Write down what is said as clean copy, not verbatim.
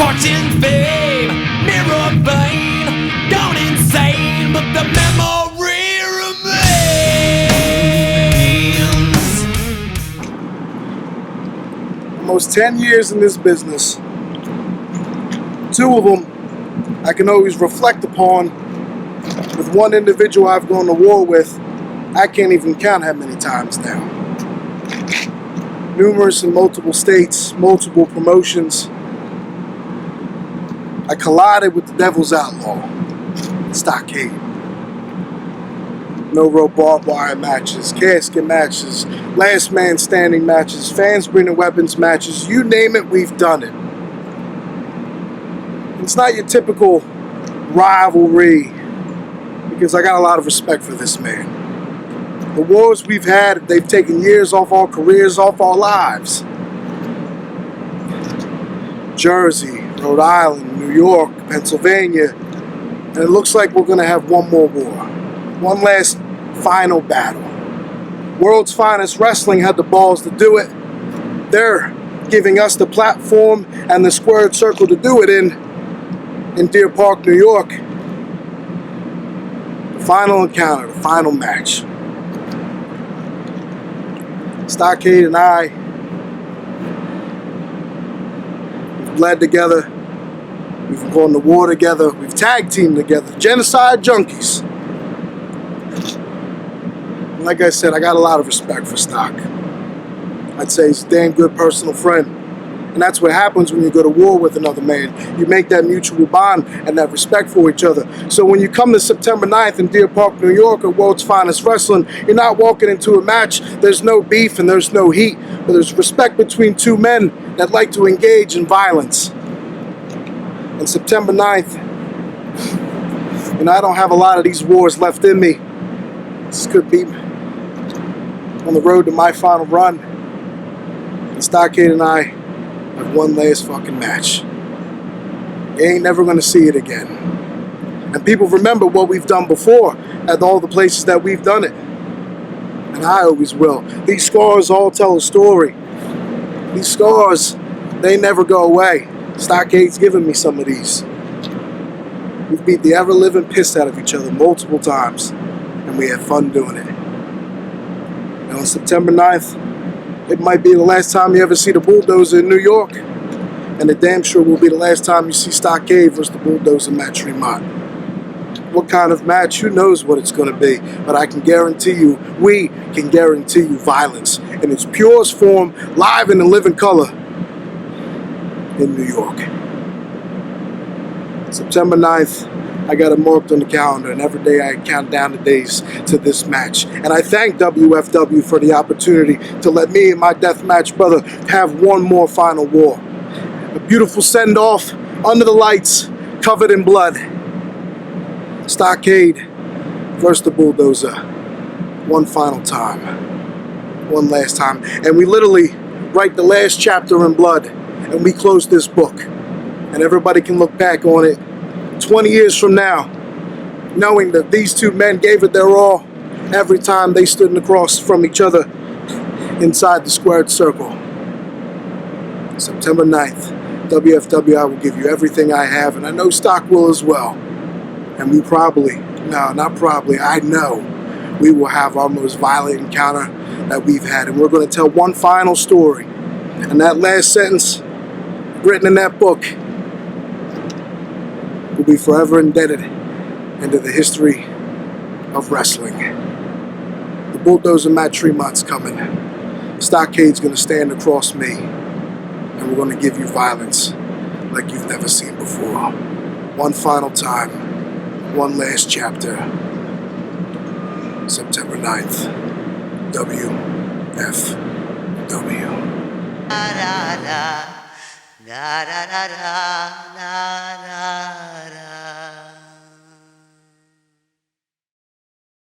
Fortune, fame, mirror vein, gone insane, but the memory remains. Almost 10 years in this business. 2 of them I can always reflect upon. With one individual I've gone to war with, I can't even count how many times now. Numerous in multiple states, multiple promotions. I collided with the Devil's Outlaw, Stockade. No rope barbed wire matches, casket matches, last man standing matches, fans bringing weapons matches, you name it, we've done it. It's not your typical rivalry, because I got a lot of respect for this man. The wars we've had, they've taken years off our careers, off our lives. Jersey, Rhode Island, New York, Pennsylvania, and it looks like we're going to have one more war. One last final battle. World's Finest Wrestling had the balls to do it. They're giving us the platform and the squared circle to do it in Deer Park, New York. The final encounter, the final match. Stockade and I, we've bled together, we've gone to war together, we've tag teamed together, genocide junkies. And like I said, I got a lot of respect for Stock. I'd say he's a damn good personal friend. And that's what happens when you go to war with another man. You make that mutual bond and that respect for each other. So when you come to September 9th in Deer Park, New York at World's Finest Wrestling, you're not walking into a match. There's no beef and there's no heat. But there's respect between 2 men that like to engage in violence. On September 9th, I don't have a lot of these wars left in me. This could be on the road to my final run. And Stockade and I have one last fucking match. You ain't never gonna see it again. And people remember what we've done before at all the places that we've done it. And I always will. These scars all tell a story. These scars, they never go away. Stockade's given me some of these. We've beat the ever-living piss out of each other multiple times. And we had fun doing it. And on September 9th, it might be the last time you ever see the Bulldozer in New York. And it damn sure will be the last time you see Stockade versus the Bulldozer Matt Tremont. What kind of match? Who knows what it's going to be. But I can guarantee you, we can guarantee you violence in its purest form, live in the living color in New York. September 9th, I got it marked on the calendar, and every day I count down the days to this match. And I thank WFW for the opportunity to let me and my deathmatch brother have one more final war. A beautiful send-off, under the lights, covered in blood. Stockade versus the Bulldozer. One final time. One last time. And we literally write the last chapter in blood, and we close this book. And everybody can look back on it 20 years from now, knowing that these 2 men gave it their all every time they stood across from each other inside the squared circle. September 9th, WFW, I will give you everything I have, and I know Stock will as well. And we probably, no, not probably, I know we will have our most violent encounter that we've had. And we're going to tell one final story. And that last sentence written in that book will be forever indebted into the history of wrestling. The Bulldozer Matt Tremont's coming. Stockade's going to stand across me, and we're going to give you violence like you've never seen before. One final time, one last chapter. September 9th, WFW. Da da da da da da da da da.